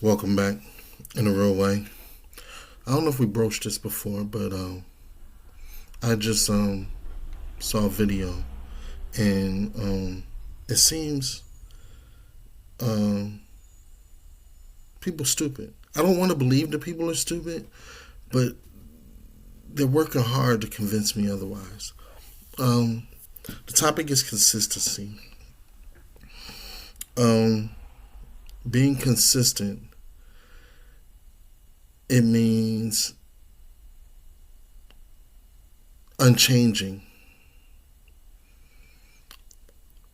Welcome back in a real way. I don't know if we broached this before, but I just saw a video and it seems um, people stupid. I don't want to believe that people are stupid, but they're working hard to convince me otherwise. Um, the topic is consistency. Um, Being consistent, it means unchanging.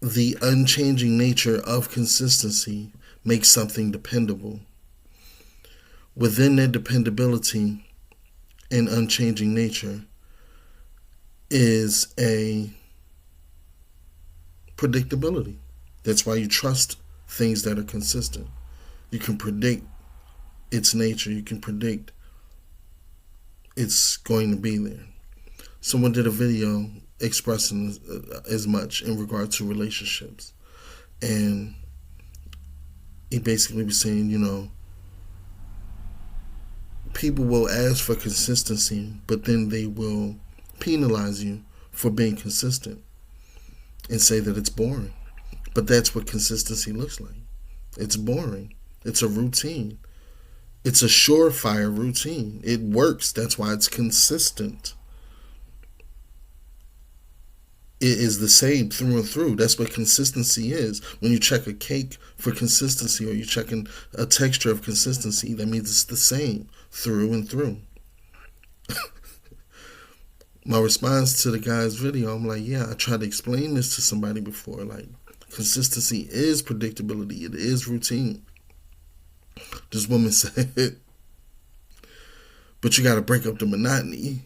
The unchanging nature of consistency makes something dependable. Within that dependability and unchanging nature is a predictability. That's why you trust things that are consistent. You can predict its nature, you can predict it's going to be there. Someone did a video expressing as much in regard to relationships. And he basically was saying, people will ask for consistency, but then they will penalize you for being consistent and say that it's boring. But that's what consistency looks like. It's boring. It's a routine. It's a surefire routine. It works. That's why it's consistent. It is the same through and through. That's what consistency is. When you check a cake for consistency or you're checking a texture of consistency, that means it's the same through and through. My response to the guy's video, I'm like, yeah, I tried to explain this to somebody before. Like, consistency is predictability. It is routine. This woman said, but you got to break up the monotony.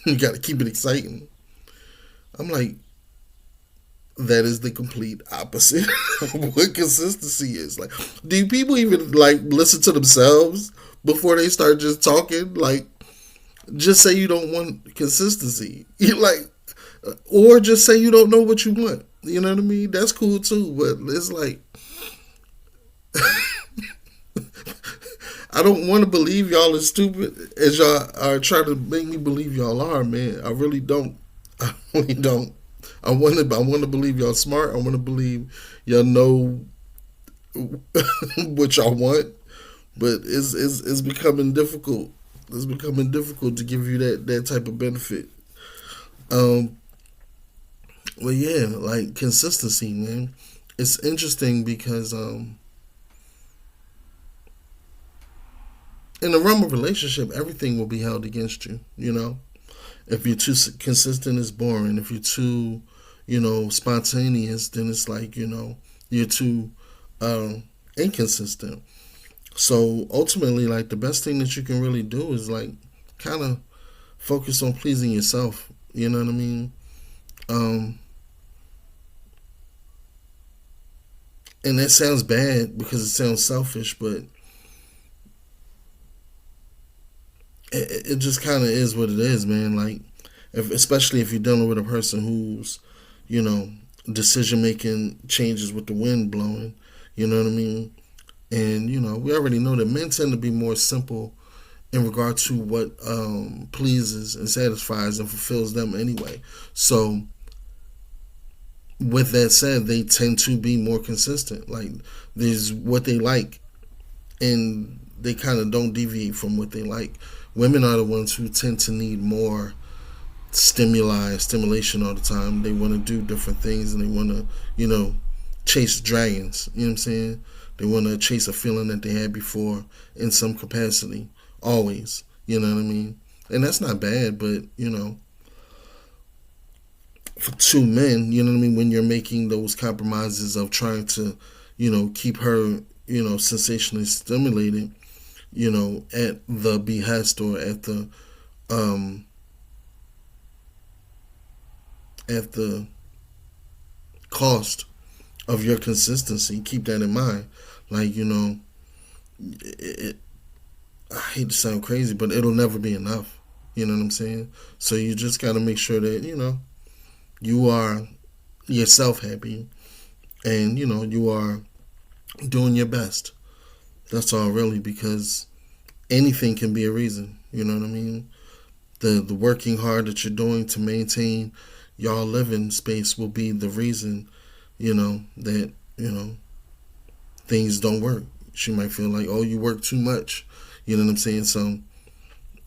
You got to keep it exciting. I'm like, that is the complete opposite of what consistency is. Like, do people even like listen to themselves before they start just talking? Like, just say you don't want consistency. You like, or just say you don't know what you want. You know what I mean? That's cool too. But it's like, I don't want to believe y'all as stupid as y'all are trying to make me believe y'all are, man. I really don't. I really don't. I want to believe y'all smart. I want to believe y'all know what y'all want. But it's becoming difficult. It's becoming difficult to give you that type of benefit. Um, but yeah, like consistency, man. It's interesting because in the realm of relationship, everything will be held against you. If you're too consistent, it's boring. If you're too, spontaneous, then it's like, you're too inconsistent. So ultimately, like the best thing that you can really do is like kind of focus on pleasing yourself. You know what I mean? Um, and that sounds bad because it sounds selfish, but it just kind of is what it is, man. Like, especially if you're dealing with a person who's, you know, decision making changes with the wind blowing. You know what I mean? And we already know that men tend to be more simple in regard to what pleases and satisfies and fulfills them anyway. So, with that said, they tend to be more consistent. Like, there's what they like, and they kind of don't deviate from what they like. Women are the ones who tend to need more stimulation all the time. They want to do different things and they want to, chase dragons. You know what I'm saying? They want to chase a feeling that they had before in some capacity, always. You know what I mean? And that's not bad, but, for two men, you know what I mean, when you're making those compromises of trying to, keep her, sensationally stimulated, at the behest or um at the cost of your consistency. Keep that in mind. Like, it, I hate to sound crazy, but it'll never be enough. You know what I'm saying? So you just got to make sure that, you are yourself happy and, you are doing your best. That's all really, because anything can be a reason. You know what I mean? The working hard that you're doing to maintain y'all living space will be the reason, that, things don't work. She might feel like, oh, you work too much. You know what I'm saying? So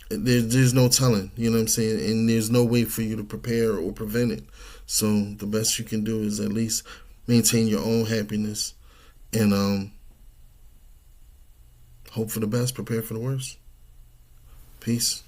there's no telling, you know what I'm saying? And there's no way for you to prepare or prevent it. So the best you can do is at least maintain your own happiness and hope for the best, prepare for the worst. Peace.